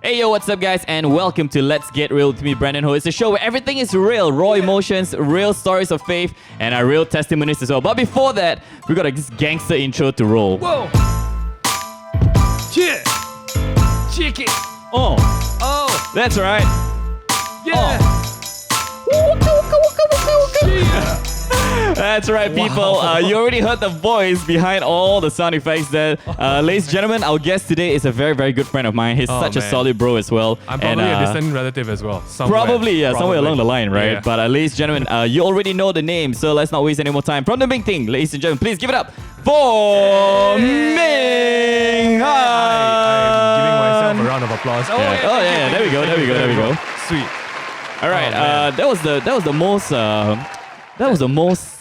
Hey yo, what's up guys, and welcome to Let's Get Real with me, BRANDONHO. It's a show where everything is real, raw emotions, real stories of faith, and our real testimonies as well. But before that, we got this gangster intro to roll. Whoa! Yeah! Chicken! Oh, Oh! that's right. Yeah! Yeah! That's right, people. You already heard the voice behind all the sound effects there. Ladies and gentlemen, our guest today is a very, very good friend of mine. He's such a solid bro as well. I'm probably a distant relative as well. Somewhere along the line, right? Yeah. But ladies and gentlemen, you already know the name, so let's not waste any more time. From the big thing, ladies and gentlemen, please give it up for Ming Han. I'm giving myself a round of applause. Yeah. There we go. Sweet. All right, that was the most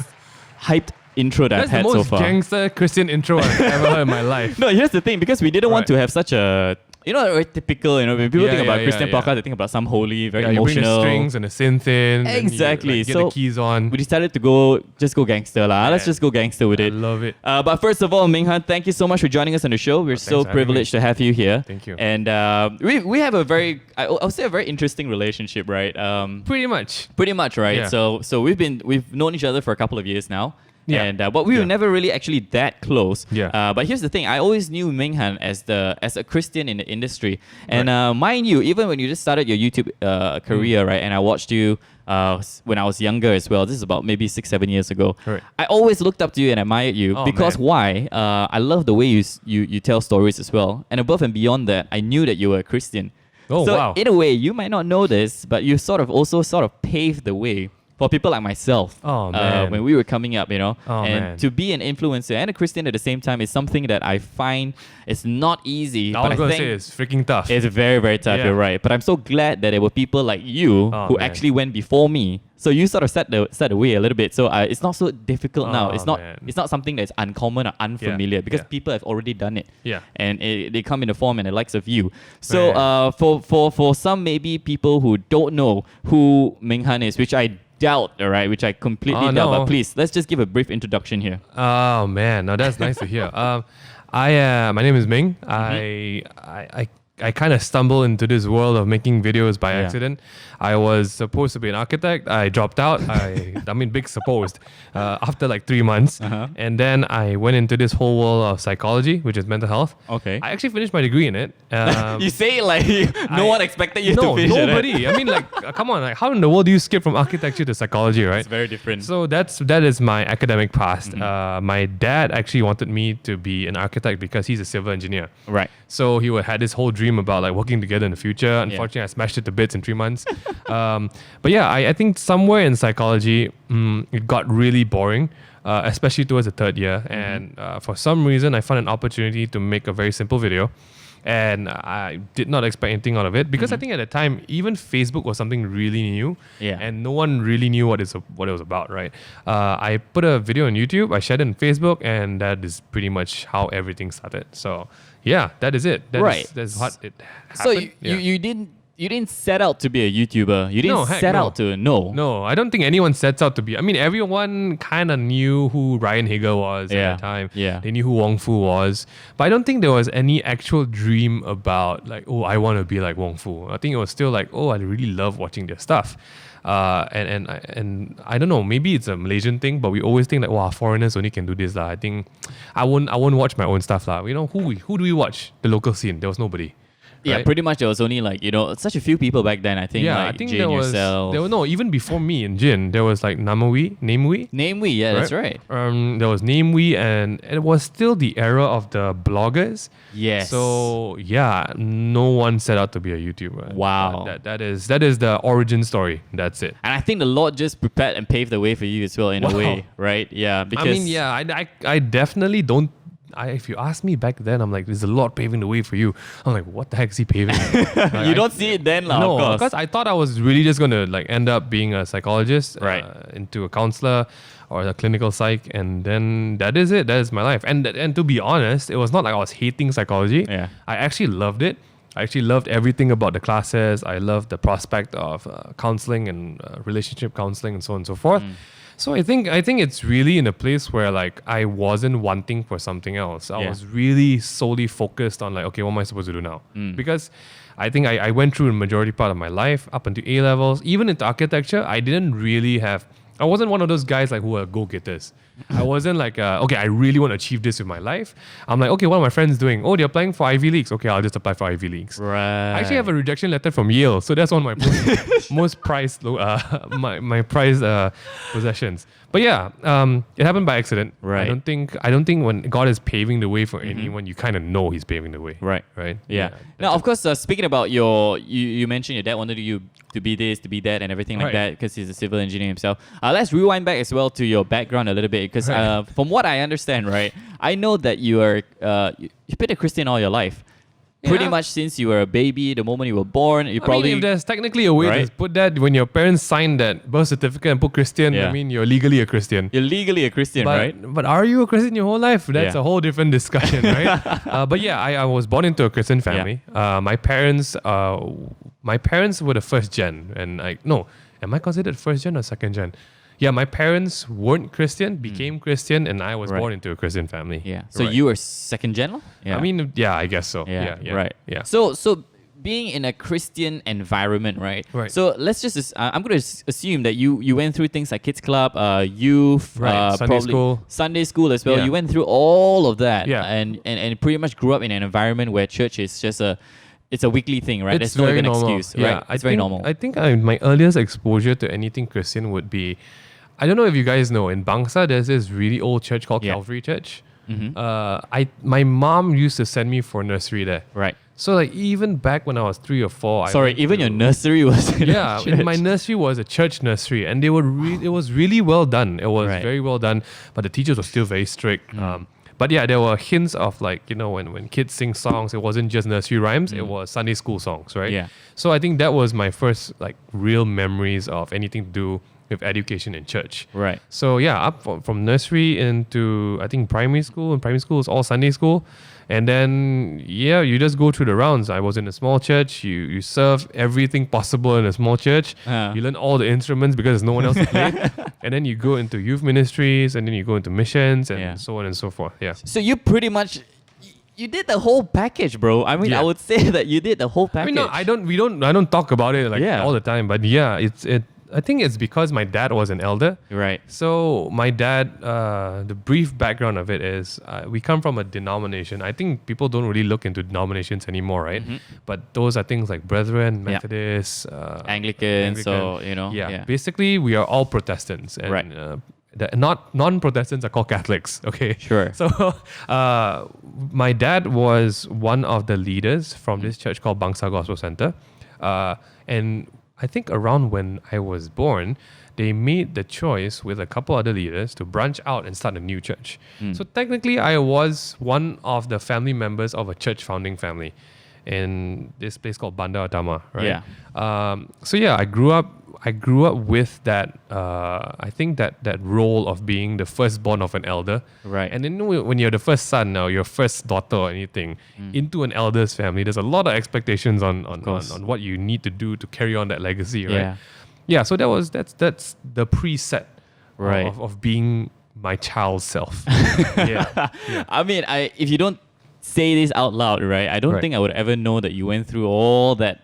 hyped intro that I've had so far. That's the most gangster Christian intro I've ever heard in my life. No, here's the thing, because we didn't want to have such a, very typical, when people think about Christian podcast, they think about some holy, very emotional. You bring the strings and the synth in. Exactly. And you, get the keys on. We decided to go gangster lah. Let's just go gangster with it. I love it. But first of all, Ming Han, thank you so much for joining us on the show. We're so privileged to have you here. Thank you. And we have a very, I'll say a very interesting relationship, right? Pretty much, right? Yeah. So we've known each other for a couple of years now. Yeah. And but we were never really actually that close. Yeah. But here's the thing: I always knew Ming Han as a Christian in the industry, and mind you, even when you just started your YouTube career, right? And I watched you when I was younger as well. This is about maybe 6-7 years ago. Right. I always looked up to you and admired you because why? I love the way you tell stories as well, and above and beyond that, I knew that you were a Christian. Oh, so wow. in a way, you might not know this, but you sort of paved the way for people like myself, when we were coming up, to be an influencer and a Christian at the same time is something that I find is not easy. I was going to say it's freaking tough. It's very, very tough, Yeah. you're right. But I'm so glad that there were people like you who actually went before me. So you sort of set the way a little bit. So it's not so difficult now. It's not something that's uncommon or unfamiliar because people have already done it. Yeah. And they come in the form and the likes of you. So for some maybe people who don't know who Ming Han is, which I doubt, all right, which I completely doubt. But please, let's just give a brief introduction here. Oh man, now that's nice to hear. My name is Ming. I kind of stumbled into this world of making videos by accident. I was supposed to be an architect. I dropped out. Big supposed. After like 3 months. And then I went into this whole world of psychology, which is mental health. Okay. I actually finished my degree in it. You say it like no one expected you to finish it. Nobody. I mean, come on. Like, how in the world do you skip from architecture to psychology, right? It's very different. So that is my academic past. My dad actually wanted me to be an architect because he's a civil engineer. Right. So he had this whole dream about like working together in the future. Unfortunately, I smashed it to bits in 3 months. But yeah, I think somewhere in psychology, it got really boring, especially towards the third year. And for some reason, I found an opportunity to make a very simple video. And I did not expect anything out of it because I think at the time, even Facebook was something really new. Yeah. And no one really knew what it was about, right? I put a video on YouTube, I shared it on Facebook, and that is pretty much how everything started. So yeah, that is it. That's what it happened. So you didn't set out to be a YouTuber. You didn't set out to No, I don't think anyone sets out to be. I mean, everyone kind of knew who Ryan Higa was at the time. Yeah. They knew who Wong Fu was. But I don't think there was any actual dream about like, oh, I want to be like Wong Fu. I think it was still like, oh, I really love watching their stuff. And I don't know, maybe it's a Malaysian thing, but we always think like, wow, foreigners only can do this. I think I won't watch my own stuff. Who do we watch? The local scene. There was nobody. Yeah, right? pretty much there was only like, such a few people back then. I think I think Jane there was yourself. even before me and Jin, there was like Namewee. Namewee, yeah, that's right. There was Namewee, and it was still the era of the bloggers. Yes. So yeah, no one set out to be a YouTuber. Wow. That is the origin story. That's it. And I think the Lord just prepared and paved the way for you as well in a way, right? Yeah, because I mean, I definitely don't. If you ask me back then, I'm like, there's a lot paving the way for you. I'm like, what the heck is he paving? You don't see it then, no, of course. because I thought I was really just going to like end up being a psychologist, into a counselor or a clinical psych, and then that is it. That is my life. And to be honest, it was not like I was hating psychology. Yeah. I actually loved it. I actually loved everything about the classes. I loved the prospect of counseling and relationship counseling and so on and so forth. So I think it's really in a place where like I wasn't wanting for something else. I was really solely focused on like, okay, what am I supposed to do now? Because I think I went through the majority part of my life up until A levels. Even into architecture, I didn't really have. I wasn't one of those guys like who are go-getters. I wasn't like, okay, I really want to achieve this with my life. I'm like, okay, what are my friends doing? Oh, they're applying for Ivy Leagues. Okay, I'll just apply for Ivy Leagues. Right. I actually have a rejection letter from Yale, so that's one of my most prized, my prized possessions. But yeah, it happened by accident. Right. I don't think when God is paving the way for anyone, you kind of know He's paving the way. Right. Right. Yeah. Now, of course, speaking about you mentioned your dad wanted you to be this, to be that, and everything like that because he's a civil engineer himself. Let's rewind back as well to your background a little bit because from what I understand, right, I know that you are you've been a Christian all your life. Pretty much since you were a baby, the moment you were born, you probably... I mean, if there's technically a way to put that, when your parents sign that birth certificate and put Christian, I mean, you're legally a Christian. You're legally a Christian, right? But are you a Christian your whole life? That's a whole different discussion, right? But yeah, I was born into a Christian family. My parents were the first gen. And am I considered first gen or second gen? Yeah, my parents weren't Christian, became Christian, and I was born into a Christian family. Yeah. So you were second gen? Yeah. I mean, I guess so. Yeah. Right. Yeah. So being in a Christian environment, right? Right. So let's just, I'm going to assume that you went through things like Kids Club, youth, Sunday school as well. Yeah. You went through all of that. Yeah. And pretty much grew up in an environment where church is just it's a weekly thing, right? There's no even excuse, right? It's very normal. I think my earliest exposure to anything Christian would be, I don't know if you guys know, in Bangsa, there's this really old church called Calvary Church. Mm-hmm. My mom used to send me for nursery there. Right. So like even back when I was 3 or 4, even your nursery was in a church. My nursery was a church nursery, and they were it was really well done. It was very well done, but the teachers were still very strict. But yeah, there were hints of like, when kids sing songs, it wasn't just nursery rhymes, it was Sunday school songs, right? Yeah. So I think that was my first like real memories of anything to do with education in church. Right. So yeah, up from nursery into I think primary school, and primary school is all Sunday school. And then you just go through the rounds. I was in a small church. You serve everything possible in a small church. You learn all the instruments because there's no one else to play. And then you go into youth ministries, and then you go into missions, and so on and so forth. Yeah. So you pretty much you did the whole package, bro. I mean, I would say that you did the whole package. I mean, I don't talk about it all the time, but I think it's because my dad was an elder. Right. So my dad, the brief background of it is we come from a denomination. I think people don't really look into denominations anymore, right? Mm-hmm. But those are things like Brethren, Methodists, Anglican. So, Yeah. Basically, we are all Protestants. And, non-Protestants are called Catholics. Okay. Sure. So my dad was one of the leaders from this church called Bangsa Gospel Center. And I think around when I was born, they made the choice with a couple other leaders to branch out and start a new church. So technically, I was one of the family members of a church founding family in this place called Bandar Utama, right? Yeah. I grew up with that. I think that role of being the firstborn of an elder, right? And then when you're the first son, now your first daughter or anything into an elder's family, there's a lot of expectations on what you need to do to carry on that legacy, right? Yeah. So that's the preset, right, of being my child's self. Yeah. I mean, if you don't say this out loud, right? I don't think I would ever know that you went through all that.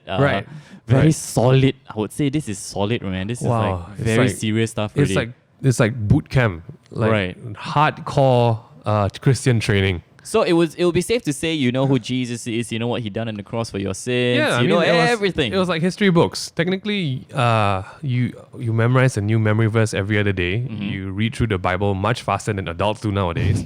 Very solid. I would say this is solid, man. This is like very serious stuff. Really. It's like boot camp, hardcore Christian training. So it would be safe to say you know who Jesus is, you know what he done on the cross for your sins, everything. It was like history books. Technically, you memorize a new memory verse every other day. Mm-hmm. You read through the Bible much faster than adults do nowadays.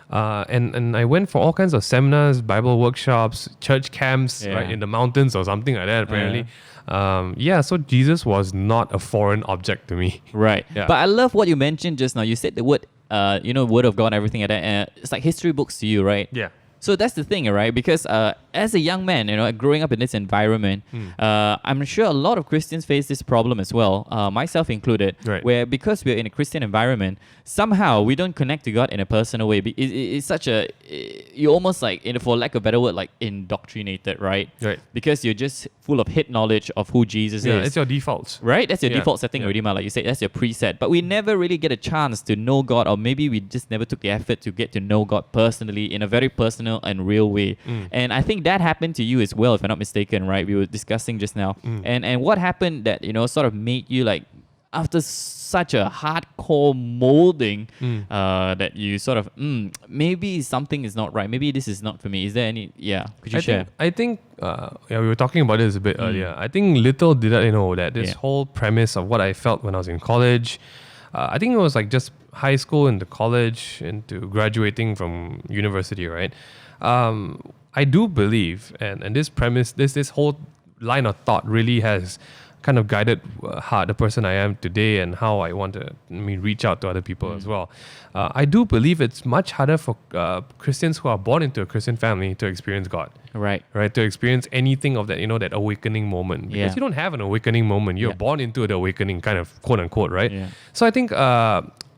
And I went for all kinds of seminars, Bible workshops, church camps, right, in the mountains or something like that, apparently. So Jesus was not a foreign object to me. Right. Yeah. But I love what you mentioned just now. You said the word, word of God and everything like that. It's like history books to you, right? Yeah. So that's the thing, right? Because as a young man, growing up in this environment, I'm sure a lot of Christians face this problem as well, myself included, where because we're in a Christian environment, somehow we don't connect to God in a personal way. It's such you're almost like, for lack of a better word, like indoctrinated, right? Right. Because you're just full of head knowledge of who Jesus is. Yeah, it's your default. Right? That's your default setting already, like you said, that's your preset. But we never really get a chance to know God, or maybe we just never took the effort to get to know God personally in a very personal and real way. And I think think that happened to you as well, if I'm not mistaken, right? We were discussing just now. And what happened that, sort of made you like, after such a hardcore molding, that you sort of, maybe something is not right. Maybe this is not for me. Is there any, could you share? I think we were talking about this a bit earlier. I think little did I know that this whole premise of what I felt when I was in college, I think it was like just high school into college into graduating from university, right? I do believe, and this premise, this whole line of thought really has kind of guided the person I am today and how I want to reach out to other people as well. I do believe it's much harder for Christians who are born into a Christian family to experience God. Right. To experience anything of that, that awakening moment. Because you don't have an awakening moment. You're born into the awakening, kind of, quote unquote, right? Yeah. So I think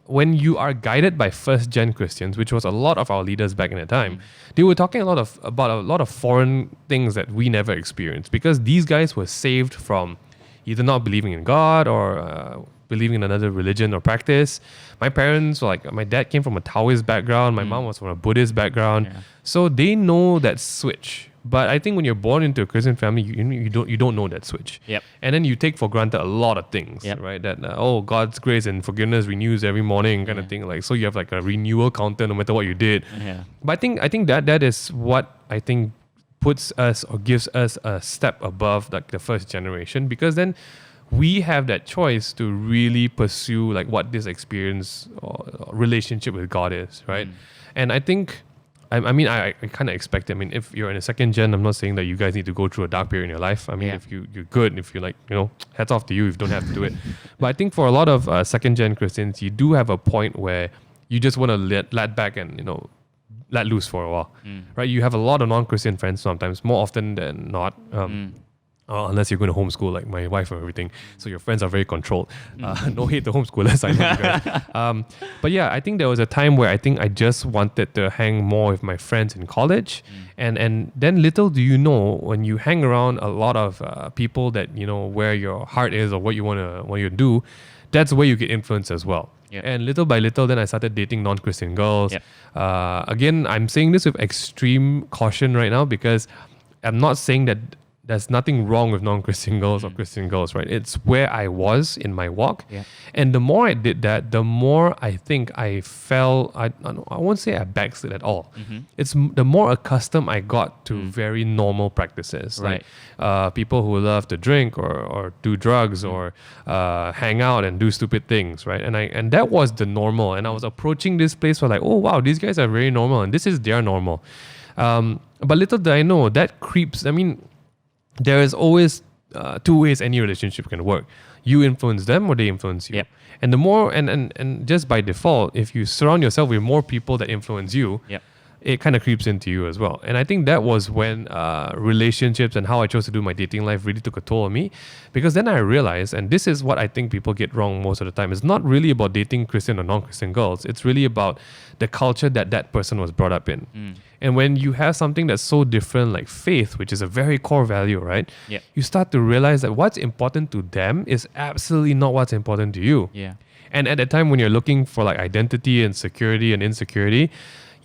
when you are guided by first-gen Christians, which was a lot of our leaders back in the time, they were talking about a lot of foreign things that we never experienced, because these guys were saved from either not believing in God or believing in another religion or practice. My parents were like, my dad came from a Taoist background, my mom was from a Buddhist background, so they know that switch. But I think when you're born into a Christian family, you don't know that switch. And then you take for granted a lot of things, right? That God's grace and forgiveness renews every morning, kind of thing. Like, so you have like a renewal counter no matter what you did. But I think that is what I think puts us or gives us a step above like the first generation, because then we have that choice to really pursue like what this experience or relationship with God is, right? And I think, I kind of expect it. I mean, if you're in a second gen, I'm not saying that you guys need to go through a dark period in your life. I mean, if you're good, if you're like, hats off to you if you don't have to do it. But I think for a lot of second gen Christians, you do have a point where you just want to let back and, let loose for a while, right? You have a lot of non-Christian friends sometimes, more often than not, unless you're going to homeschool like my wife or everything. So your friends are very controlled. No hate to homeschoolers, I know you guys. But yeah, I think there was a time where I think I just wanted to hang more with my friends in college. And then little do you know, when you hang around a lot of people that, where your heart is or what you want to do, that's where you get influenced as well. And little by little, then I started dating non-Christian girls. Again, I'm saying this with extreme caution right now, because I'm not saying that there's nothing wrong with non-Christian girls or Christian girls, right? It's where I was in my walk. And the more I did that, the more I think I fell, I won't say I backslid at all. It's the more accustomed I got to very normal practices. Right. Like people who love to drink or do drugs or hang out and do stupid things, right? And that was the normal. And I was approaching this place where like, oh wow, these guys are very normal and this is their normal. But little did I know, that creeps, there is always two ways any relationship can work. You influence them or they influence you. And the more, and just by default, if you surround yourself with more people that influence you, it kind of creeps into you as well. And I think that was when relationships and how I chose to do my dating life really took a toll on me. Because then I realized, and this is what I think people get wrong most of the time, it's not really about dating Christian or non-Christian girls. It's really about the culture that person was brought up in. And when you have something that's so different like faith, which is a very core value, right? You start to realize that what's important to them is absolutely not what's important to you. And at that time when you're looking for like identity and security and insecurity,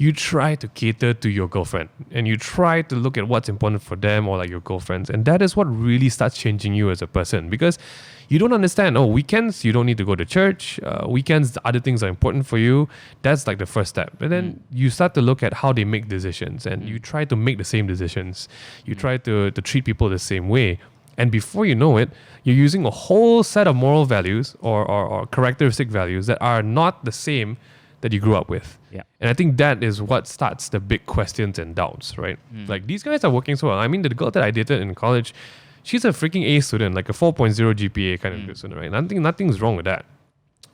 you try to cater to your girlfriend and you try to look at what's important for them or like your girlfriends. And that is what really starts changing you as a person, because you don't understand, weekends, you don't need to go to church. Weekends, other things are important for you. That's like the first step. But then you start to look at how they make decisions and you try to make the same decisions. You try to treat people the same way. And before you know it, you're using a whole set of moral values or characteristic values that are not the same that you grew up with. And I think that is what starts the big questions and doubts, right? Like, these guys are working so well. I mean, the girl that I dated in college, she's a freaking A student, like a 4.0 GPA kind of student, right? Nothing's wrong with that.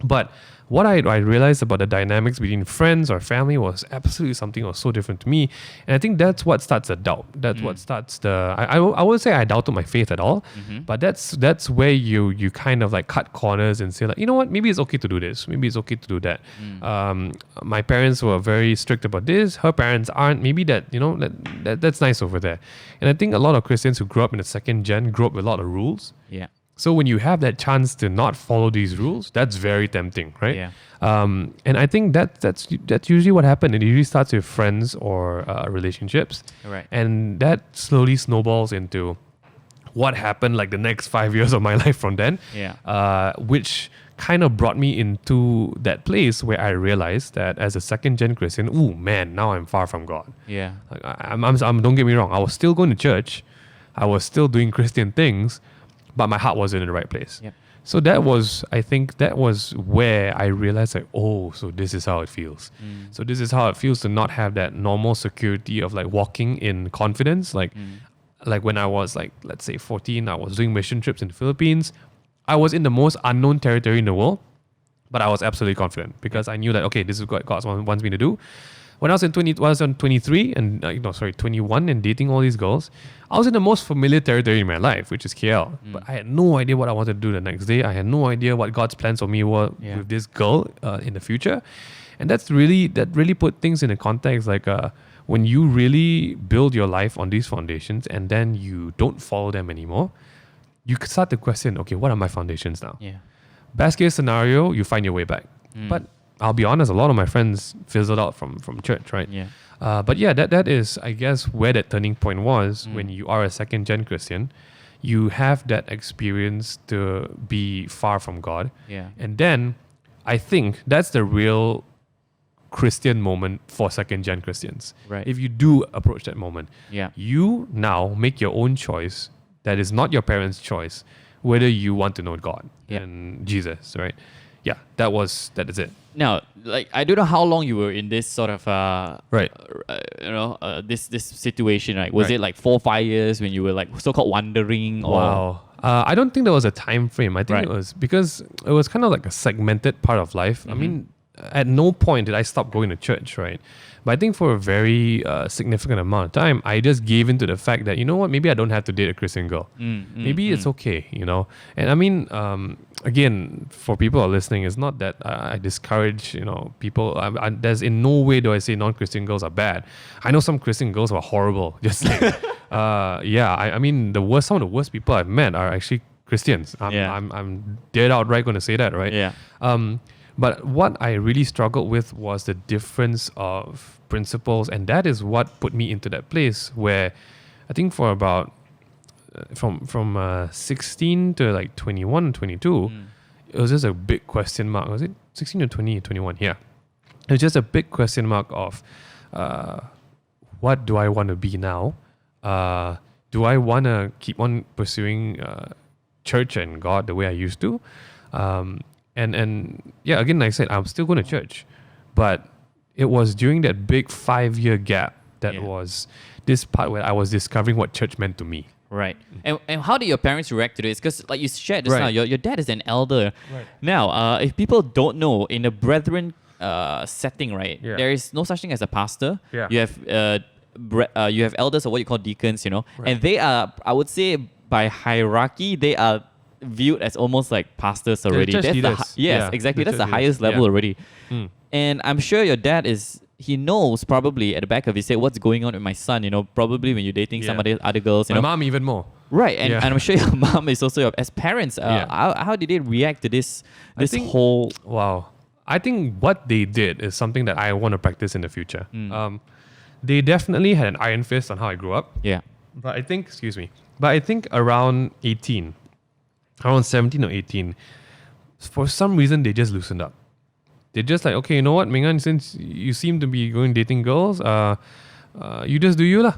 But what I realized about the dynamics between friends or family was absolutely something that was so different to me. And I think that's what starts a doubt. That's what starts the... I wouldn't say I doubted my faith at all, but that's where you kind of like cut corners and say like, you know what, maybe it's okay to do this. Maybe it's okay to do that. My parents were very strict about this. Her parents aren't. Maybe that's nice over there. And I think a lot of Christians who grew up in the second gen grew up with a lot of rules. So when you have that chance to not follow these rules, that's very tempting, right? Yeah. And I think that's usually what happened. It usually starts with friends or relationships, Right. and that slowly snowballs into what happened like the next 5 years of my life from then. Yeah. Which kind of brought me into that place where I realized that as a second gen Christian, ooh man, now I'm far from God. Yeah. Like, I'm don't get me wrong, I was still going to church, I was still doing Christian things, but my heart wasn't in the right place. Yep. So I think that was where I realized like, oh, so this is how it feels. So this is how it feels to not have that normal security of like walking in confidence. Like when I was like, let's say 14, I was doing mission trips in the Philippines. I was in the most unknown territory in the world, but I was absolutely confident because I knew that, okay, this is what God wants me to do. When I was 23 and 21 and dating all these girls, I was in the most familiar territory in my life, which is KL. But I had no idea what I wanted to do the next day. I had no idea what God's plans for me were with this girl in the future. And that really put things in a context like when you really build your life on these foundations and then you don't follow them anymore, you could start to question, okay, what are my foundations now? Yeah. Best case scenario, you find your way back. But I'll be honest, a lot of my friends fizzled out from church, right? Yeah. But yeah, that is, I guess, where that turning point was when you are a second gen Christian. You have that experience to be far from God. Yeah. And then I think that's the real Christian moment for second gen Christians. Right. If you do approach that moment, Yeah. you now make your own choice that is not your parents' choice, whether you want to know God and Jesus, right? Yeah, that is it. Now, like, I don't know how long you were in this sort of Right. This situation, right? Was it like 4 or 5 years when you were like so-called wandering? Wow. I don't think there was a time frame. I think Right. it was because it was kind of like a segmented part of life. I mean, at no point did I stop going to church, right? But I think for a very significant amount of time, I just gave into the fact that, you know what, maybe I don't have to date a Christian girl. Maybe it's okay, you know? And I mean, again, for people who are listening, it's not that I discourage, people. There's in no way do I say non-Christian girls are bad. I know some Christian girls who are horrible. Just like, I mean, some of the worst people I've met are actually Christians. I'm dead outright going to say that, right? Yeah. But what I really struggled with was the difference of principles, and that is what put me into that place where I think for about from 16 to like 21, 22, it was just a big question mark. Was it 16 to 20, 21? Yeah. It was just a big question mark of what do I want to be now? Do I want to keep on pursuing church and God the way I used to? And yeah, again, like I said, I'm still going to church, but it was during that big 5-year gap that was this part where I was discovering what church meant to me. Right. And how did your parents react to this? Because like you shared just now, your dad is an elder. Right. Now, if people don't know, in a brethren setting, right, there is no such thing as a pastor. Yeah. You have elders or what you call deacons, and they are, I would say, by hierarchy, they are viewed as almost like pastors already. Exactly. That's the highest level already. And I'm sure your dad he knows probably at the back of his head what's going on with my son, probably when you're dating some other girls. My mom even more. Right. And I'm sure your mom is also, as parents, how did they react to this whole... Wow. I think what they did is something that I want to practice in the future. They definitely had an iron fist on how I grew up. Yeah. But I think around 18, around 17 or 18, for some reason, they just loosened up. They're just like, okay, you know what, Ming Han, since you seem to be dating girls, you just do you lah.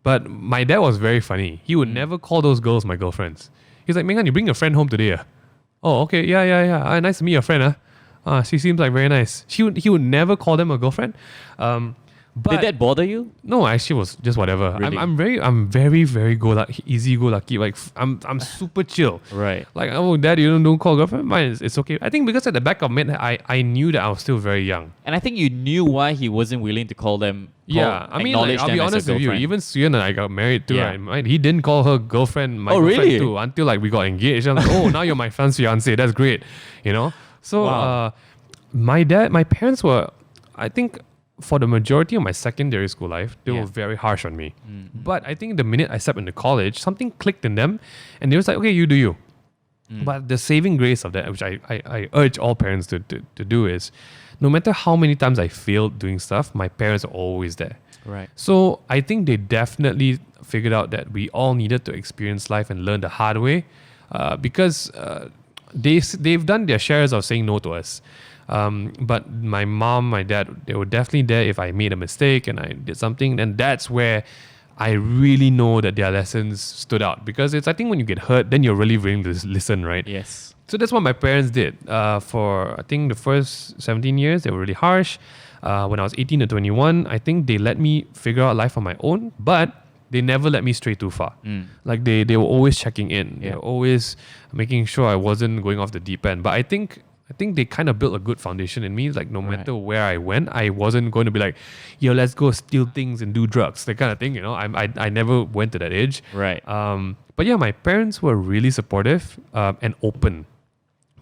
But my dad was very funny. He would never call those girls my girlfriends. He's like, Ming Han, you bring your friend home today? Oh, okay, yeah. Nice to meet your friend. She seems like very nice. He would never call them a girlfriend. But did that bother you? No, actually, it was just whatever. Really? I'm very easy go lucky. Like I'm super chill. Right. Like, oh, dad, you don't call girlfriend. Mine, it's okay. I think because at the back of my head, I knew that I was still very young. And I think you knew why he wasn't willing to call them. I mean, like, I'll be honest with you. Even Suyan and I got married too. Right? He didn't call her girlfriend my girlfriend really? too until like we got engaged. I'm like, oh, now you're my son's fiance. That's great. So my parents were, I think, for the majority of my secondary school life, they were very harsh on me. But I think the minute I stepped into college, something clicked in them, and they was like, okay, you do you. But the saving grace of that, which I urge all parents to do, is no matter how many times I failed doing stuff, my parents are always there. Right. So I think they definitely figured out that we all needed to experience life and learn the hard way, because they've done their shares of saying no to us. But my mom, my dad, they were definitely there if I made a mistake and I did something. And that's where I really know that their lessons stood out, because I think when you get hurt, then you're really willing to listen, right? Yes. So that's what my parents did. For I think the first 17 years, they were really harsh. When I was 18 to 21, I think they let me figure out life on my own, but they never let me stray too far. Like they were always checking in. They were always making sure I wasn't going off the deep end. But I think they kind of built a good foundation in me. Like no matter where I went, I wasn't going to be like, yo, let's go steal things and do drugs, that kind of thing. I never went to that age. Right. But yeah, my parents were really supportive and open,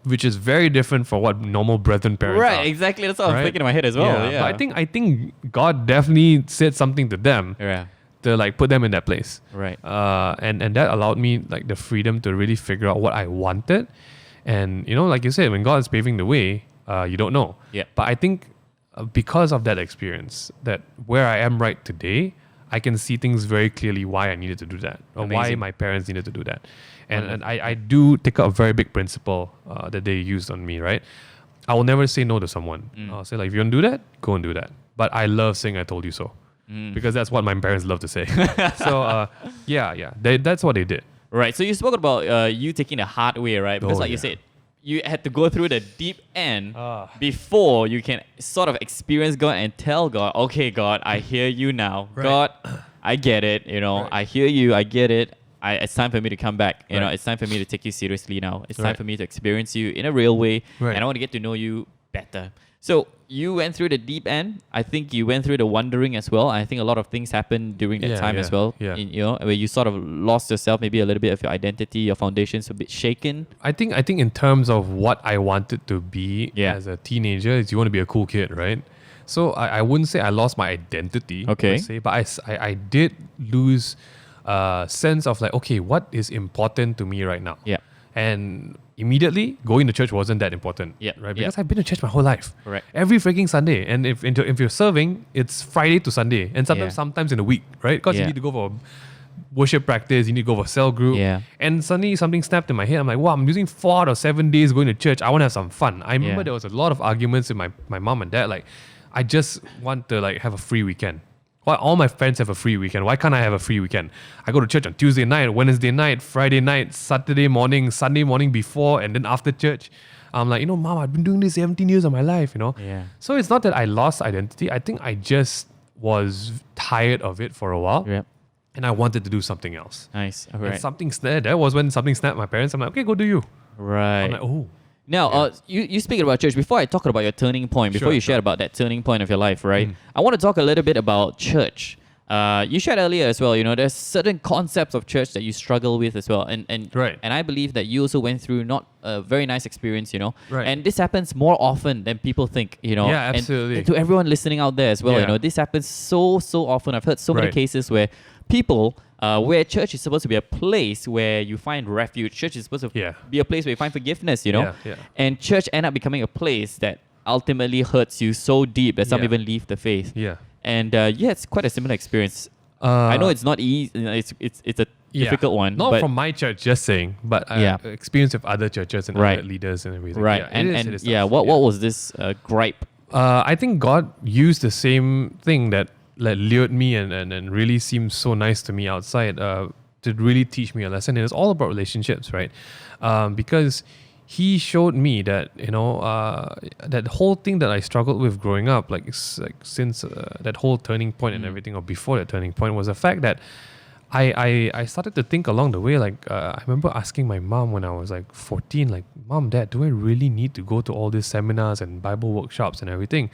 which is very different from what normal brethren parents are. Right, exactly. That's what I was thinking in my head as well. Yeah. But I think God definitely said something to them to like put them in that place. Right. And that allowed me like the freedom to really figure out what I wanted. And like you said, when God is paving the way, you don't know. Yeah. But I think because of that experience, that where I am right today, I can see things very clearly why I needed to do that, or why my parents needed to do that. And I do take up a very big principle that they used on me, right? I will never say no to someone. I'll say, like, if you want to do that, go and do that. But I love saying I told you so. Because that's what my parents love to say. So, that's what they did. Right. So you spoke about you taking the hard way, right? Because you said, you had to go through the deep end before you can sort of experience God and tell God, okay, God, I hear you now. Right. God, I get it. I hear you. I get it. It's time for me to come back. It's time for me to take you seriously now. It's time for me to experience you in a real way. Right. And I want to get to know you better. So you went through the deep end. I think you went through the wandering as well. I think a lot of things happened during that time as well. Yeah. Where you sort of lost yourself, maybe a little bit of your identity, your foundation's a bit shaken. I think in terms of what I wanted to be as a teenager, is you want to be a cool kid, right? So I wouldn't say I lost my identity, per se, but I did lose sense of like, okay, what is important to me right now? Yeah. And immediately going to church wasn't that important. Yeah. Right? Because I've been to church my whole life. Right. Every freaking Sunday. And if you're serving, it's Friday to Sunday. And sometimes in a week, right? Because you need to go for worship practice, you need to go for cell group. Yeah. And suddenly something snapped in my head. I'm like, wow, I'm using 4 out of 7 days going to church. I want to have some fun. I remember there was a lot of arguments with my mom and dad. Like, I just want to like have a free weekend. Why all my friends have a free weekend? Why can't I have a free weekend? I go to church on Tuesday night, Wednesday night, Friday night, Saturday morning, Sunday morning before, and then after church. I'm like, Mom, I've been doing this 17 years of my life, Yeah. So it's not that I lost identity. I think I just was tired of it for a while. Yep. And I wanted to do something else. Nice. All right. And that was when something snapped my parents. I'm like, okay, go do you. Right. I'm like, oh. Now, you speaking about church, before I talk about your turning point, before you shared about that turning point of your life, right? I want to talk a little bit about church. You shared earlier as well, there's certain concepts of church that you struggle with as well. And I believe that you also went through not a very nice experience, Right. And this happens more often than people think, Yeah, absolutely. And to everyone listening out there as well, this happens so often. I've heard so many cases where people... where church is supposed to be a place where you find refuge. Church is supposed to be a place where you find forgiveness, And church end up becoming a place that ultimately hurts you so deep that some even leave the faith. Yeah. And it's quite a similar experience. I know it's not easy. It's a difficult one. Not from my church, just saying, but experience with other churches and other leaders and everything. Right. What was this gripe? I think God used the same thing that lured me and really seemed so nice to me outside to really teach me a lesson. It was all about relationships, right? Because he showed me that, that whole thing that I struggled with growing up, since that whole turning point and everything, or before that turning point, was the fact that I started to think along the way, I remember asking my mom when I was 14, Mom, Dad, do I really need to go to all these seminars and Bible workshops and everything?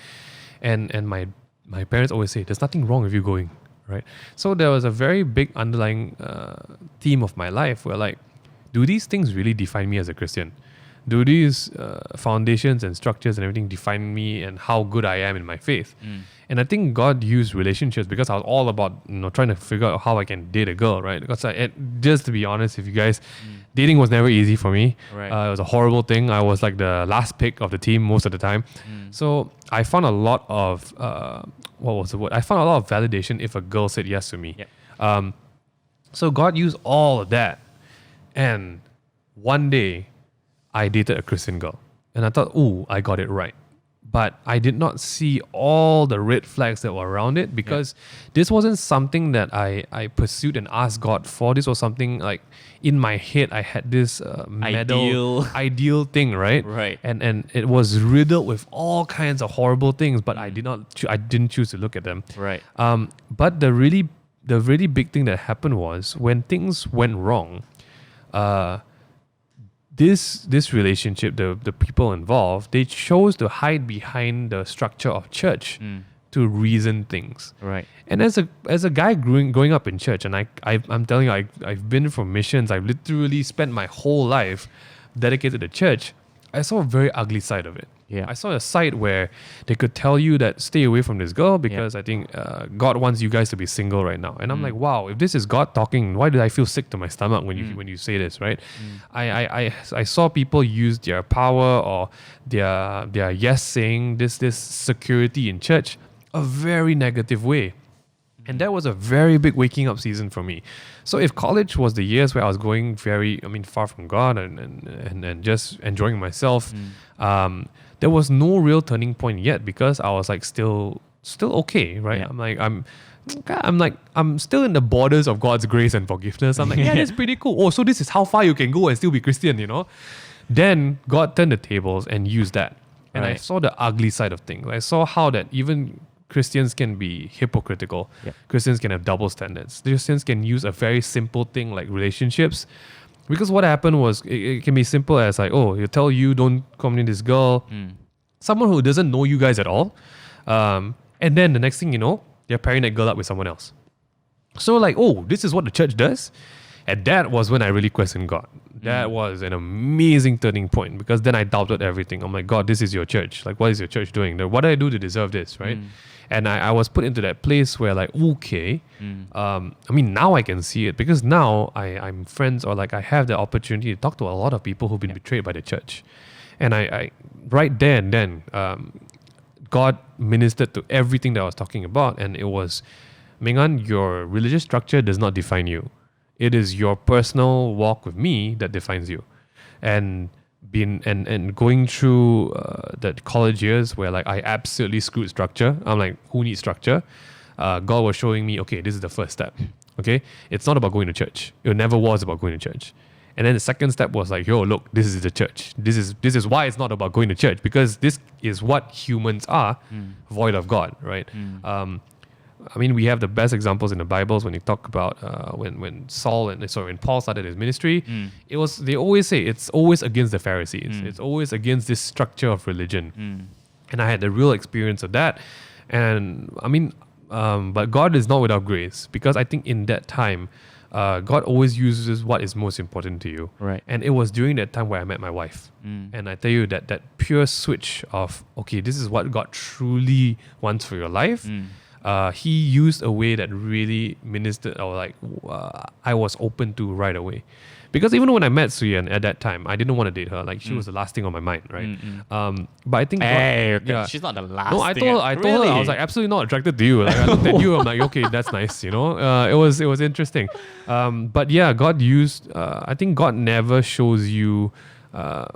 And my parents always say, there's nothing wrong with you going, right? So there was a very big underlying theme of my life where do these things really define me as a Christian? Do these foundations and structures and everything define me and how good I am in my faith? And I think God used relationships, because I was all about trying to figure out how I can date a girl, right? Because just to be honest with you guys, dating was never easy for me. Right. It was a horrible thing. I was like the last pick of the team most of the time. So I found a lot of what was the word? I found a lot of validation if a girl said yes to me. Yep. So God used all of that, and one day I dated a Christian girl, and I thought, "Ooh, I got it right." But I did not see all the red flags that were around it, because this wasn't something that I pursued and asked God for. This was something like in my head. I had this ideal thing, right? Right. And it was riddled with all kinds of horrible things, but I didn't choose to look at them. Right. But the really big thing that happened was when things went wrong. This relationship, the people involved, they chose to hide behind the structure of church to reason things. Right. And as a guy growing up in church, and I'm telling you, I've been for missions. I've literally spent my whole life dedicated to church. I saw a very ugly side of it. Yeah. I saw a side where they could tell you that stay away from this girl because I think God wants you guys to be single right now. And I'm like, wow, if this is God talking, why did I feel sick to my stomach when you say this, right? I saw people use their power or their yes saying, this security in church, a very negative way. And that was a very big waking up season for me. So if college was the years where I was going far from God and just enjoying myself, there was no real turning point yet, because I was like still okay, right? Yeah. I'm still in the borders of God's grace and forgiveness. I'm like, yeah, that's pretty cool. Oh, so this is how far you can go and still be Christian, you know? Then God turned the tables and used that. And I saw the ugly side of things. I saw how that even Christians can be hypocritical. Yep. Christians can have double standards. Christians can use a very simple thing like relationships. Because what happened was, it can be simple as like, oh, you tell you don't come near this girl. Someone who doesn't know you guys at all. And then the next thing you know, they're pairing that girl up with someone else. So like, oh, this is what the church does? And that was when I really questioned God. That was an amazing turning point, because then I doubted everything. I'm like, God, this is your church. Like, what is your church doing? What did I do to deserve this, right? And I was put into that place where like, okay, now I can see it, because now I'm friends, or like I have the opportunity to talk to a lot of people who've been betrayed by the church. And I right there and then, God ministered to everything that I was talking about. And it was, Ming Han, your religious structure does not define you. It is your personal walk with me that defines you. And going through that college years where like I absolutely screwed structure. I'm like, who needs structure? God was showing me, okay, this is the first step. Okay, it's not about going to church. It never was about going to church. And then the second step was like, yo, look, this is the church. This is why it's not about going to church, because this is what humans are, void of God, right? We have the best examples in the Bibles when you talk about when Paul started his ministry. They always say it's always against the Pharisees. It's always against this structure of religion. And I had the real experience of that. And but God is not without grace, because I think in that time, God always uses what is most important to you. Right. And it was during that time where I met my wife. And I tell you that pure switch of, okay, this is what God truly wants for your life. He used a way that really ministered, or like I was open to right away. Because even when I met Suyan at that time, I didn't want to date her. Like, she was the last thing on my mind, right? But I think... she's not the last thing. I told her, I was like, absolutely not attracted to you. Like, I looked at you, I'm like, okay, that's nice, you know? It was interesting. But yeah, God used... I think God never shows you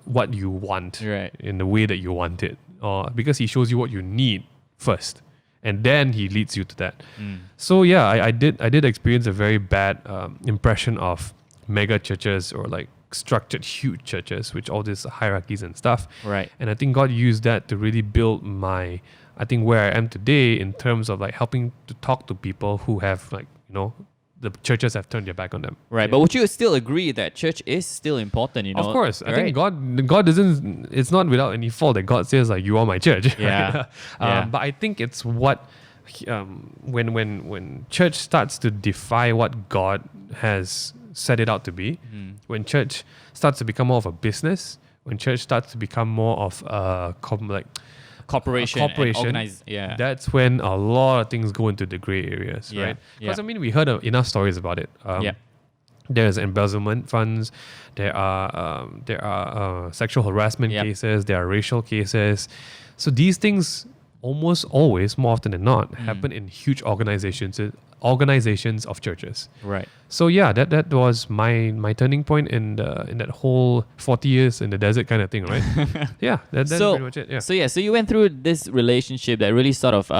what you want in the way that you want it. Because He shows you what you need first. And then He leads you to that. So yeah, I did experience a very bad impression of mega churches, or like structured huge churches, which all these hierarchies and stuff. Right. And I think God used that to really build where I am today, in terms of like helping to talk to people who have the churches have turned their back on them. Right. But would you still agree that church is still important, Of course. I think God doesn't, it's not without any fault that God says like, you are my church. Yeah. But I think it's what, when church starts to defy what God has set it out to be, when church starts to become more of a business, when church starts to become more of a corporation, that's when a lot of things go into the gray areas, right? Because we heard enough stories about it. There's embezzlement funds. There are sexual harassment cases. There are racial cases. So these things almost always, more often than not, happen in huge organizations of churches. Right. So yeah, that was my turning point in that whole 40 years in the desert kind of thing, right? Yeah, that's pretty much it. Yeah. So you went through this relationship that really sort of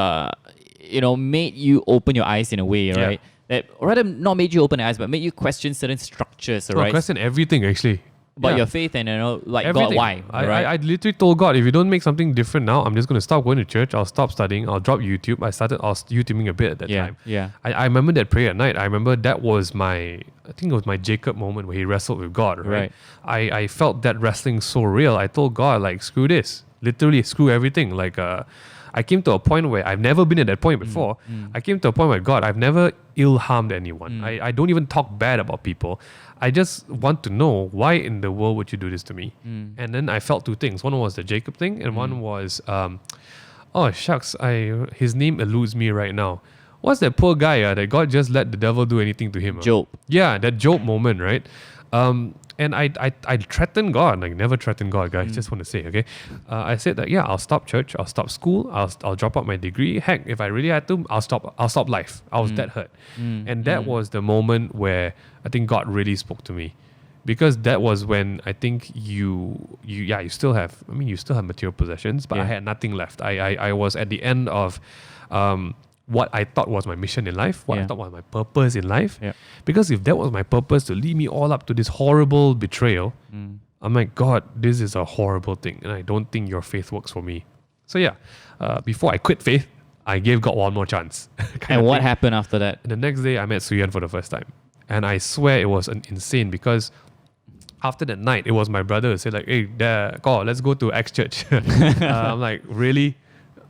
made you open your eyes in a way, right? Yeah. That rather not made you open your eyes, but made you question certain structures, right? Question everything actually. About your faith and everything. God, why? Right? I literally told God, if you don't make something different now, I'm just going to stop going to church. I'll stop studying. I'll drop YouTube. I was YouTubing a bit at that time. Yeah. I remember that prayer at night. I remember that was I think it was my Jacob moment where he wrestled with God, right? I felt that wrestling so real. I told God, like, screw this. Literally, screw everything. Like, I came to a point where I've never been at that point before. I came to a point where, God, I've never ill-harmed anyone. I don't even talk bad about people. I just want to know, why in the world would you do this to me? And then I felt two things. One was the Jacob thing, and one was, his name eludes me right now. What's that poor guy that God just let the devil do anything to him? Job. Yeah, that Job moment, right? And I threatened God, like never threatened God, guys. Just want to say, okay. I said that I'll stop church, I'll stop school, I'll drop out my degree. Heck, if I really had to, I'll stop life. I was that hurt, and that was the moment where I think God really spoke to me, because that was when I think you still have material possessions, but I had nothing left. I was at the end of what I thought was my mission in life, what I thought was my purpose in life. Yeah. Because if that was my purpose, to lead me all up to this horrible betrayal, I'm like, God, this is a horrible thing, and I don't think your faith works for me. So before I quit faith, I gave God one more chance. And what happened after that? And the next day, I met Suyan for the first time. And I swear it was insane, because after that night, it was my brother who said, like, hey, Dad, let's go to X Church. I'm like, really?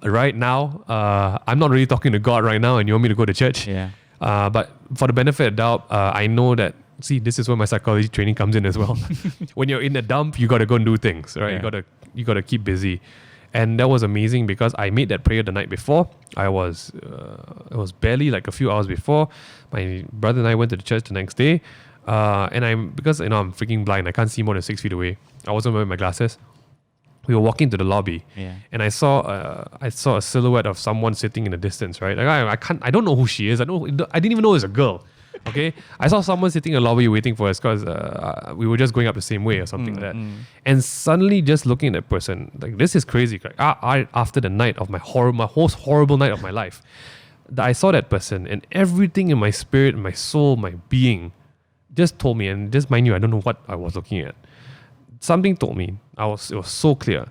Right now, I'm not really talking to God right now, and you want me to go to church? Yeah. But for the benefit of doubt, I know that, see, this is where my psychology training comes in as well. When you're in a dump, you got to go and do things, right? Yeah. You got to keep busy. And that was amazing, because I made that prayer the night before. It was barely like a few hours before. My brother and I went to the church the next day. Because I'm freaking blind, I can't see more than 6 feet away. I wasn't wearing my glasses. We were walking to the lobby, and I saw a silhouette of someone sitting in the distance. Right, like I don't know who she is. I didn't even know it was a girl. Okay, I saw someone sitting in the lobby waiting for us, because we were just going up the same way or something like that. And suddenly, just looking at that person, like, this is crazy. Like, after the night of my most horrible night of my life, I saw that person, and everything in my spirit, my soul, my being, just told me. And just mind you, I don't know what I was looking at. Something told me. It was so clear.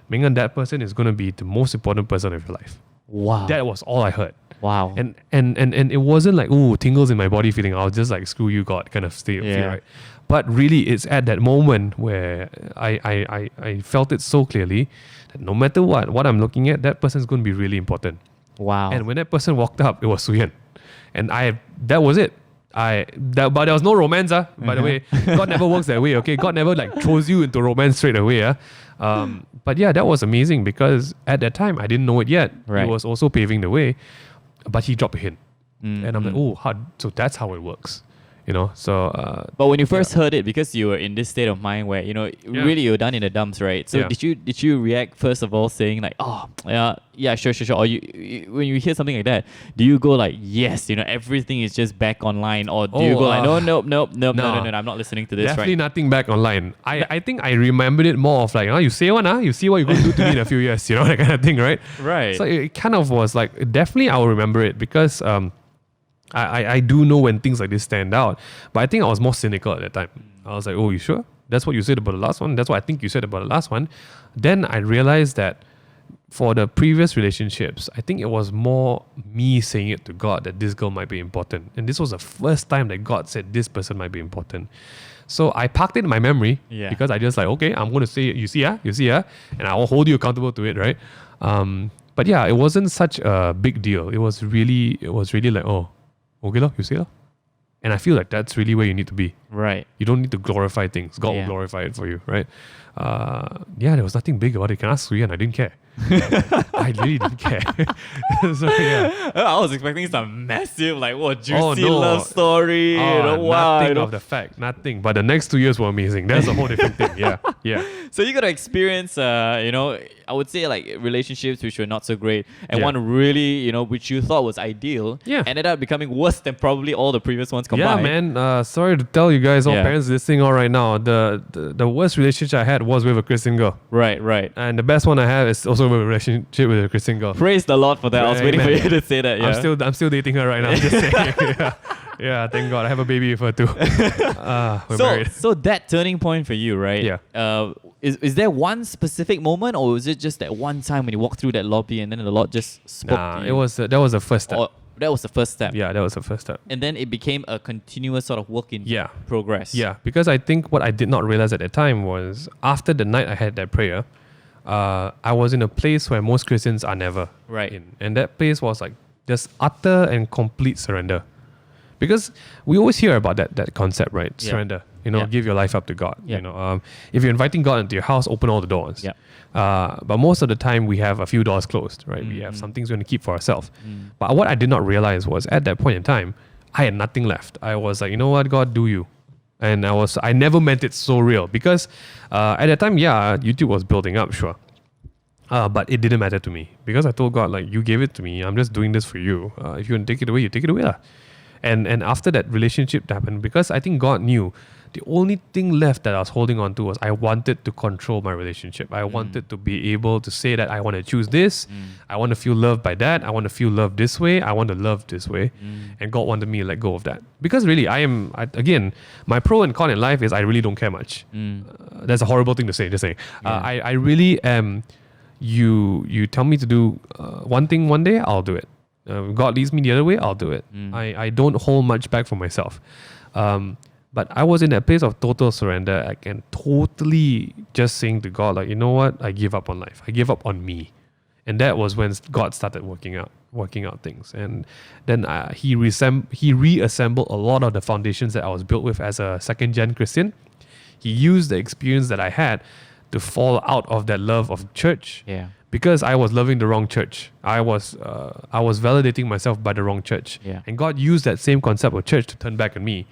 Ming Han, that person is going to be the most important person of your life. Wow. That was all I heard. Wow. And it wasn't like, ooh, tingles in my body feeling. I was just like, screw you, God, kind of feel, right? But really, it's at that moment where I felt it so clearly that no matter what I'm looking at, that person is going to be really important. Wow. And when that person walked up, it was Suyan. And that was it. But there was no romance, by the way. God never works that way, okay? God never throws you into romance straight away. But that was amazing, because at that time, I didn't know it yet. Right. He was also paving the way, but he dropped a hint. And I'm like, so that's how it works. So but when you first heard it, because you were in this state of mind where really you were done in the dumps, right? So did you react first of all saying like, oh yeah, sure, or you when you hear something like that, do you go like, yes, everything is just back online, or do you go like, no, I'm not listening to this? Definitely nothing back online. I think I remembered it more of like, you say one, you see what you're going to do to me in a few years, that kind of thing, right? Right. So it kind of was like, definitely I will remember it, because I do know when things like this stand out, but I think I was more cynical at that time. I was like, oh, you sure? That's what you said about the last one? That's what I think you said about the last one. Then I realized that for the previous relationships, I think it was more me saying it to God that this girl might be important. And this was the first time that God said this person might be important. So I parked it in my memory, because I just like, okay, I'm going to say it. You see, and I will hold you accountable to it, right? But it wasn't such a big deal. It was really like, oh, okay, you see. And I feel like that's really where you need to be. Right. You don't need to glorify things. God will glorify it for you, right? There was nothing big about it. You can ask Suyan, I didn't care. I really didn't care. So yeah. I was expecting some massive, juicy love story. Nothing of the fact, nothing. But the next 2 years were amazing. That's a whole different thing. Yeah, yeah. So you got to experience, I would say relationships which were not so great, and one really, which you thought was ideal, ended up becoming worse than probably all the previous ones combined. Yeah, man. Sorry to tell you guys, all parents listening all right now, the worst relationship I had was with a Christian girl. Right, right. And the best one I have is also with a relationship with a Christian girl. Praise the Lord for that. I was waiting for you to say that. Yeah. I'm still dating her right now. I'm just saying. Yeah, thank God. I have a baby with her too. We're married. So that turning point for you, right? Yeah. Is there one specific moment, or was it just that one time when you walked through that lobby and then the Lord just spoke to you? That was the first step. That was the first step. Yeah, that was the first step. And then it became a continuous sort of work in progress. Yeah, because I think what I did not realize at the time was after the night I had that prayer, I was in a place where most Christians are never in. And that place was just utter and complete surrender. Because we always hear about that concept, right? Yeah. Surrender. Give your life up to God. Yeah. If you're inviting God into your house, open all the doors. Yeah. But most of the time, we have a few doors closed, right? Mm-hmm. We have some things we want to keep for ourselves. Mm. But what I did not realize was at that point in time, I had nothing left. I was like, you know what, God, do you? And I never meant it so real because at that time, YouTube was building up, sure. But it didn't matter to me because I told God, you gave it to me. I'm just doing this for you. If you want to take it away, you take it away. And after that relationship happened, because I think God knew the only thing left that I was holding on to was I wanted to control my relationship. I wanted to be able to say that I want to choose this. I want to feel loved by that. I want to feel loved this way. I want to love this way. And God wanted me to let go of that. Because really, again, my pro and con in life is I really don't care much. That's a horrible thing to say, just saying. Yeah. I really am, you tell me to do one thing one day, I'll do it. God leads me the other way, I'll do it. I don't hold much back for myself. But I was in that place of total surrender. I can totally just saying to God, you know what? I give up on life. I give up on me. And that was when God started working out things. And then he reassembled a lot of the foundations that I was built with as a second-gen Christian. He used the experience that I had to fall out of that love of church. Yeah. Because I was loving the wrong church. I was validating myself by the wrong church. Yeah. And God used that same concept of church to turn back on me.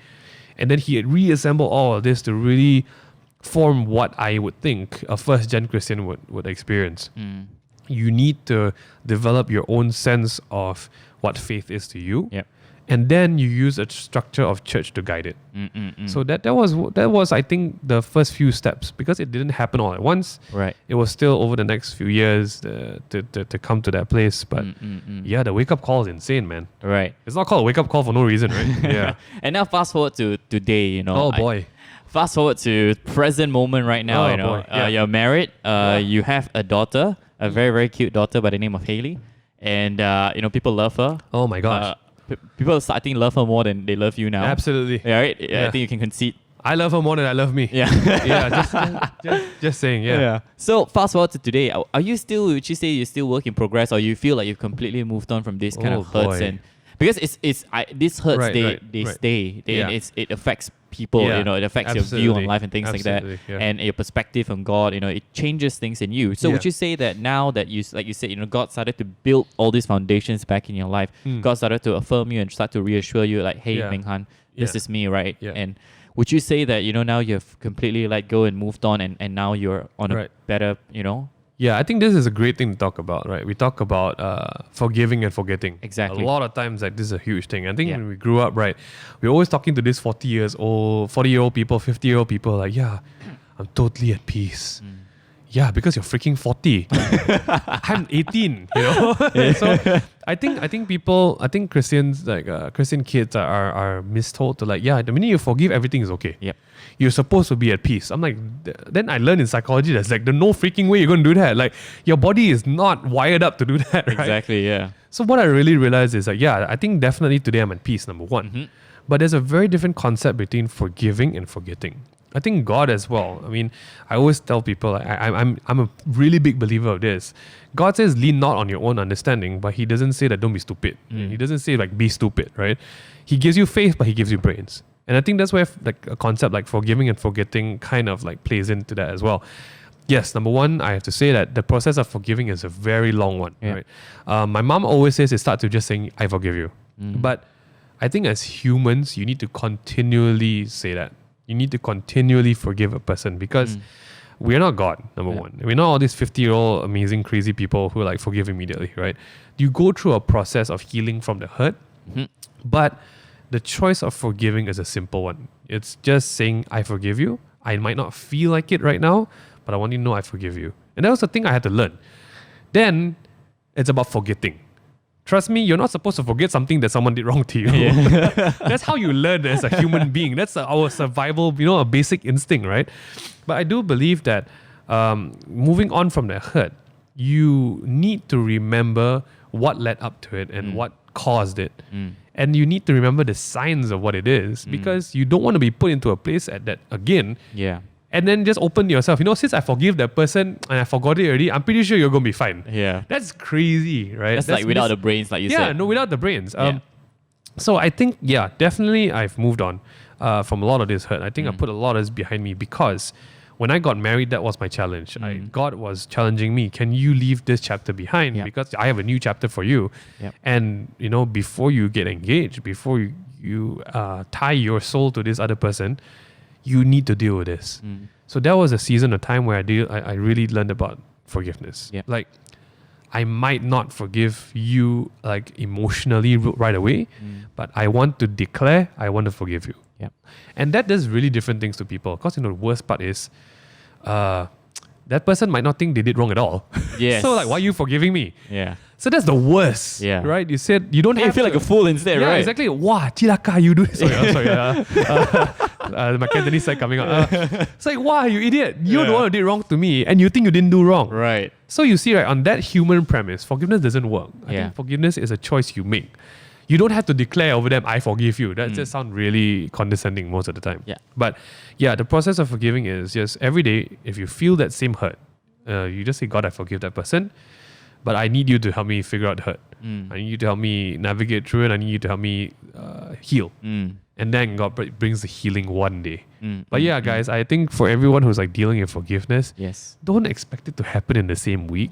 And then he had reassembled all of this to really form what I would think a first-gen Christian would experience. You need to develop your own sense of what faith is to you. Yep. And then you use a structure of church to guide it. So that was I think the first few steps, because it didn't happen all at once. Right. It was still over the next few years to come to that place. But the wake up call is insane, man. Right. It's not called a wake up call for no reason, right? Yeah. And now fast forward to today, Oh boy. Fast forward to present moment right now. You're married. You have a daughter, a very very cute daughter by the name of Hailey, and people love her. Oh my gosh. People I think love her more than they love you now. Absolutely. Yeah, right? Yeah. I think you can concede. I love her more than I love me. Yeah. Just saying, yeah. So fast forward to today. Would you say you're still work in progress, or you feel like you've completely moved on from this kind of hurts? And because this hurts, they stay. It affects people, it affects your view on life and things like that, and your perspective on God, it changes things in you. So would you say that now that you, like you said, God started to build all these foundations back in your life, God started to affirm you and start to reassure you, like, hey, Ming Han, this is me, right? Yeah. And would you say that, now you've completely let go and moved on, and now you're on a better, Yeah, I think this is a great thing to talk about, right? We talk about forgiving and forgetting. Exactly. A lot of times, this is a huge thing. I think when we grew up, right, we're always talking to these 40-year-old people, 50-year-old people, like, I'm totally at peace. Yeah, because you're freaking 40. I'm 18, So I think Christians, Christian kids are mistold to the minute you forgive, everything is okay. Yep. You're supposed to be at peace. I'm like, then I learned in psychology that's there's no freaking way you're going to do that. Your body is not wired up to do that, right? Exactly, yeah. So what I really realized is I think definitely today I'm at peace, number one. But there's a very different concept between forgiving and forgetting. I think God as well. I mean, I always tell people, I'm a really big believer of this. God says, lean not on your own understanding, but He doesn't say that don't be stupid. He doesn't say like be stupid, right? He gives you faith, but He gives you brains. And I think that's where like a concept like forgiving and forgetting kind of like plays into that as well. Yes, number one, I have to say that the process of forgiving is a very long one, right? My mom always says it starts with just saying, I forgive you. But I think as humans, you need to continually say that. You need to continually forgive a person because we're not God, number one. We're not all these 50-year-old amazing, crazy people who like forgive immediately, right? You go through a process of healing from the hurt, but the choice of forgiving is a simple one. It's just saying, I forgive you. I might not feel like it right now, but I want you to know I forgive you. And that was the thing I had to learn. Then it's about forgetting. Trust me, you're not supposed to forget something that someone did wrong to you. That's how you learn as a human being. That's our survival, a basic instinct, right? But I do believe that moving on from that hurt, you need to remember what led up to it and what caused it. And you need to remember the signs of what it is because you don't want to be put into a place at that again. And then just open yourself. Since I forgive that person and I forgot it already, I'm pretty sure you're going to be fine. That's crazy, right? That's like without the brains, like you said. Yeah, no, without the brains. So I think, definitely I've moved on from a lot of this hurt. I think I put a lot of this behind me because when I got married, that was my challenge. God was challenging me. Can you leave this chapter behind? Because I have a new chapter for you. And, before you get engaged, before you tie your soul to this other person, you need to deal with this. So that was a season of time where I really learned about forgiveness. Like, I might not forgive you like emotionally right away, but I want to declare I want to forgive you. And that does really different things to people. Because the worst part is that person might not think they did wrong at all. So like, why are you forgiving me? So that's the worst, right? You said you don't have to feel like a fool instead, right? Exactly. Wah, cilaka, you do this. My Cantonese side coming out. It's like, wow, you idiot. You're the one who did wrong to me and you think you didn't do wrong. Right. So you see, right, on that human premise, forgiveness doesn't work. I think forgiveness is a choice you make. You don't have to declare over them, I forgive you. That just sounds really condescending most of the time. But the process of forgiving is just every day, if you feel that same hurt, you just say, God, I forgive that person. But I need you to help me figure out the hurt. I need you to help me navigate through it. I need you to help me heal. And then God brings the healing one day. But guys, I think for everyone who's like dealing with forgiveness, don't expect it to happen in the same week.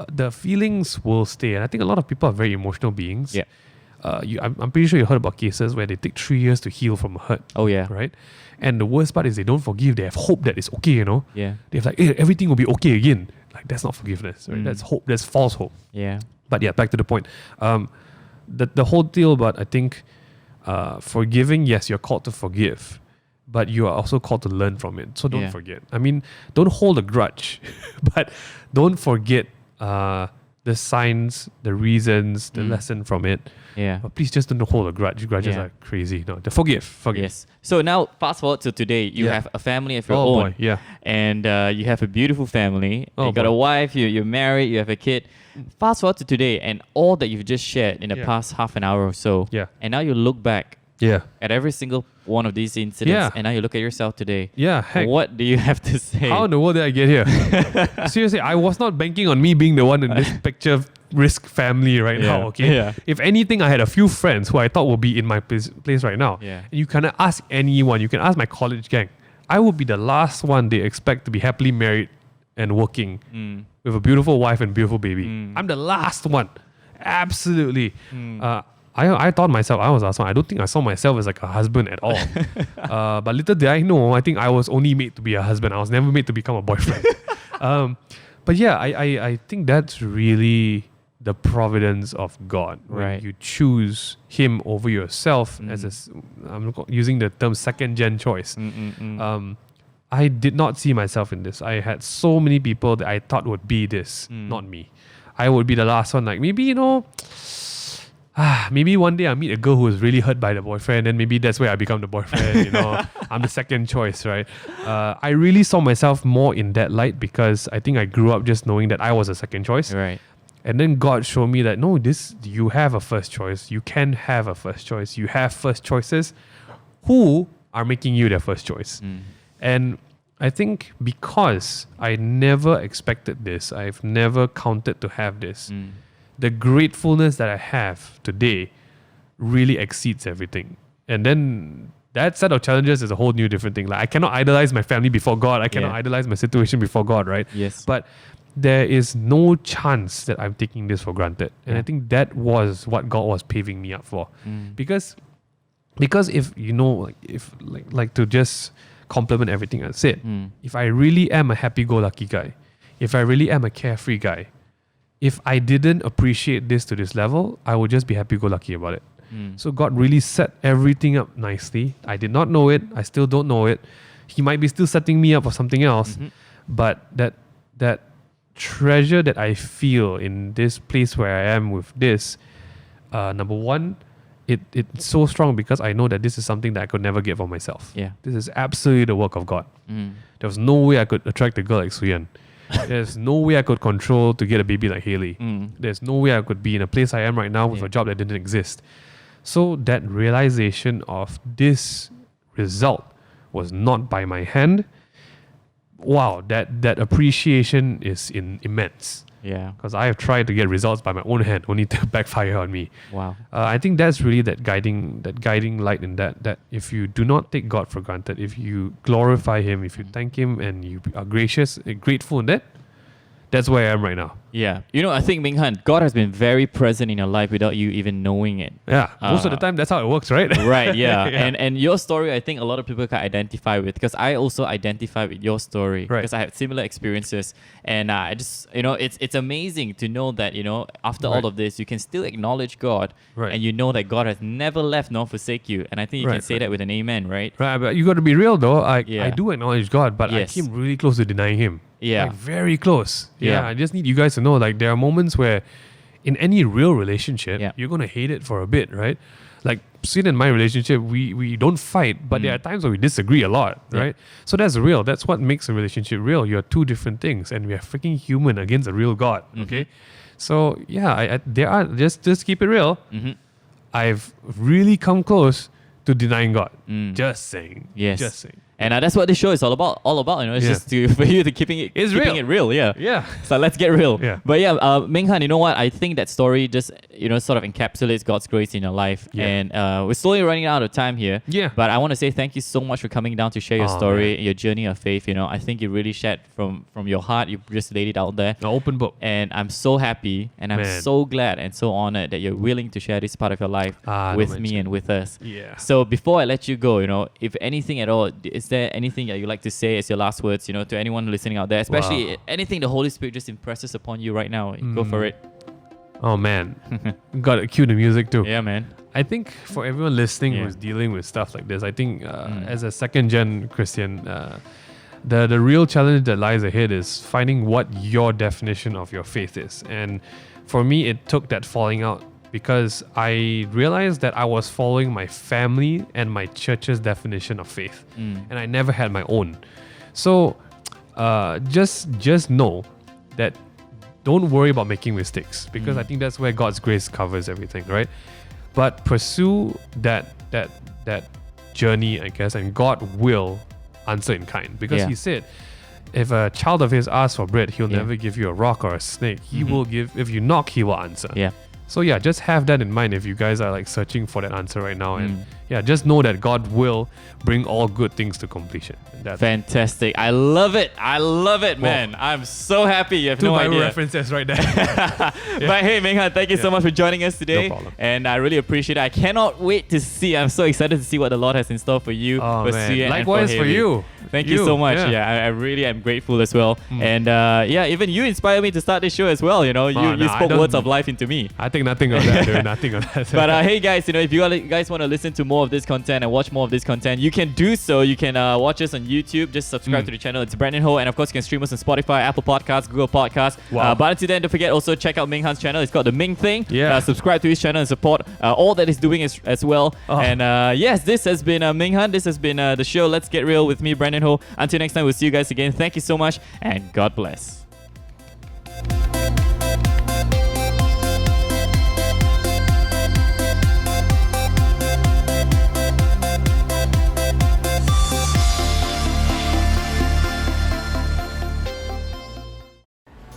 The feelings will stay. And I think a lot of people are very emotional beings. I'm pretty sure you heard about cases where they take 3 years to heal from a hurt. Right? And the worst part is they don't forgive. They have hope that it's okay, They have like, hey, everything will be okay again. Like, that's not forgiveness, right? That's hope. That's false hope. But back to the point. The whole deal about, I think, forgiving, yes, you're called to forgive, but you are also called to learn from it. So don't forget. I mean, don't hold a grudge, but don't forget the signs, the reasons, the lesson from it. But please just don't hold a grudge. Grudges are crazy. No, forgive. Yes. So now, fast forward to today. You have a family of your own. Boy. And you have a beautiful family. You got a wife. You're married. You have a kid. Fast forward to today and all that you've just shared in the past half an hour or so. And now you look back at every single one of these incidents, and now you look at yourself today. Heck. What do you have to say? How in the world did I get here? Seriously, I was not banking on me being the one in this picture risk family right now, okay? If anything, I had a few friends who I thought would be in my place right now. And you can ask anyone, you can ask my college gang. I would be the last one they expect to be happily married and working with a beautiful wife and beautiful baby. I'm the last one. Absolutely. I thought myself, I was the last one. I don't think I saw myself as like a husband at all. But little did I know, I think I was only made to be a husband. I was never made to become a boyfriend. But I think that's really the providence of God. When you choose Him over yourself as I'm using the term second-gen choice. I did not see myself in this. I had so many people that I thought would be this, not me. I would be the last one. Like, maybe, maybe one day I meet a girl who is really hurt by the boyfriend, and maybe that's where I become the boyfriend, I'm the second choice, right? I really saw myself more in that light because I think I grew up just knowing that I was a second choice. Right. And then God showed me that, no, you have a first choice. You can have a first choice. You have first choices who are making you their first choice. And I think because I never expected this, I've never counted to have this, the gratefulness that I have today really exceeds everything. And then that set of challenges is a whole new different thing. Like I cannot idolize my family before God. I cannot idolize my situation before God, right? Yes. But there is no chance that I'm taking this for granted. And I think that was what God was paving me up for. Because if you know, like to just complement everything I said, if I really am a happy-go-lucky guy, if I really am a carefree guy, if I didn't appreciate this to this level, I would just be happy-go-lucky about it. So God really set everything up nicely. I did not know it. I still don't know it. He might be still setting me up for something else. But that treasure that I feel in this place where I am with this, number one, it's so strong because I know that this is something that I could never get for myself. Yeah. This is absolutely the work of God. There was no way I could attract a girl like Suyan. There's no way I could control to get a baby like Hailey. There's no way I could be in a place I am right now with a job that didn't exist. So that realization of this result was not by my hand. Wow, that appreciation is immense. Yeah. Because I have tried to get results by my own hand, only to backfire on me. Wow. I think that's really that guiding light in that if you do not take God for granted, if you glorify Him, if you thank Him and you are gracious, grateful in that, that's where I am right now. Yeah. You know, I think, Ming Han, God has been very present in your life without you even knowing it. Yeah. Most of the time, that's how it works, right? Right, yeah. And your story, I think a lot of people can identify with, because I also identify with your story, because I had similar experiences. And I just, you know, it's amazing to know that, you know, after all of this, you can still acknowledge God, and you know that God has never left nor forsake you. And I think you can say that with an amen, right? Right, but you got to be real though. I do acknowledge God, but I came really close to denying Him. Yeah. Like very close. Yeah. I just need you guys to know, like, there are moments where in any real relationship, you're going to hate it for a bit, right? Like, Sid and my relationship, we don't fight, but there are times where we disagree a lot, right? So that's real. That's what makes a relationship real. You're two different things, and we are freaking human against a real God, okay? So, yeah, there are, just keep it real. I've really come close to denying God. Just saying. Yes. Just saying. And that's what this show is all about. You know, it's just for you to keeping it real. Yeah. So let's get real. Yeah. But yeah, Ming Han, you know what? I think that story just, you know, sort of encapsulates God's grace in your life. Yeah. And we're slowly running out of time here. Yeah. But I want to say thank you so much for coming down to share your story, your journey of faith. You know, I think you really shared from your heart. You just laid it out there. An open book. And I'm so happy and I'm so glad and so honored that you're willing to share this part of your life with me and with us. Yeah. So before I let you go, you know, if anything at all, is there anything that you'd like to say as your last words, you know, to anyone listening out there, especially anything the Holy Spirit just impresses upon you right now? Go for it. Oh man, got to cue the music too. Yeah, man. I think for everyone listening who's dealing with stuff like this, I think as a second-gen Christian, the real challenge that lies ahead is finding what your definition of your faith is. And for me, it took that falling out, because I realized that I was following my family and my church's definition of faith, and I never had my own. So just know that don't worry about making mistakes, because I think that's where God's grace covers everything, right? But pursue that journey, I guess, and God will answer in kind, because He said, if a child of His asks for bread, He'll never give you a rock or a snake. He will give. If you knock, He will answer. Yeah. So yeah, just have that in mind if you guys are like searching for that answer right now. And yeah, just know that God will bring all good things to completion. That's fantastic. I love it. Man. I'm so happy. You have no idea. Two references right there. But hey, Ming Han, thank you so much for joining us today. No problem. And I really appreciate it. I cannot wait to see. I'm so excited to see what the Lord has in store for you. Oh, man. Likewise for you. Thank you so much. Yeah, I really am grateful as well. And yeah, even you inspired me to start this show as well. You know, you spoke words of life into me. I think nothing of that, dude. Nothing of that. But hey, guys, you know, if you guys want to listen to more of this content and watch more of this content, you can do so. You can watch us on YouTube. Just subscribe to the channel. It's BRANDONHO. And of course, you can stream us on Spotify, Apple Podcasts, Google Podcasts. Wow. But until then, don't forget also check out Ming Han's channel. It's called The Ming Thing. Yeah. Subscribe to his channel and support all that he's doing as well. And yes, this has been Ming Han. This has been the show Let's Get Real with me, BRANDONHO. Until next time, we'll see you guys again. Thank you so much and God bless.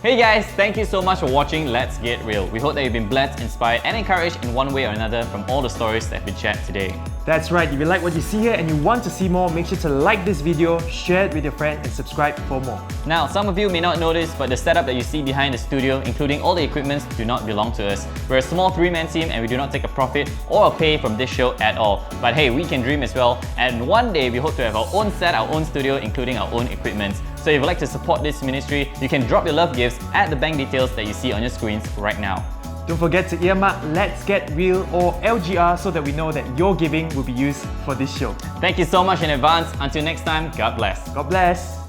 Hey guys, thank you so much for watching Let's Get Real. We hope that you've been blessed, inspired and encouraged in one way or another from all the stories that have been shared today. That's right, if you like what you see here and you want to see more, make sure to like this video, share it with your friend and subscribe for more. Now, some of you may not know this, but the setup that you see behind the studio, including all the equipments, do not belong to us. We're a small three-man team and we do not take a profit or a pay from this show at all. But hey, we can dream as well, and one day we hope to have our own set, our own studio, including our own equipment. So if you'd like to support this ministry, you can drop your love gifts at the bank details that you see on your screens right now. Don't forget to earmark Let's Get Real or LGR so that we know that your giving will be used for this show. Thank you so much in advance. Until next time, God bless. God bless.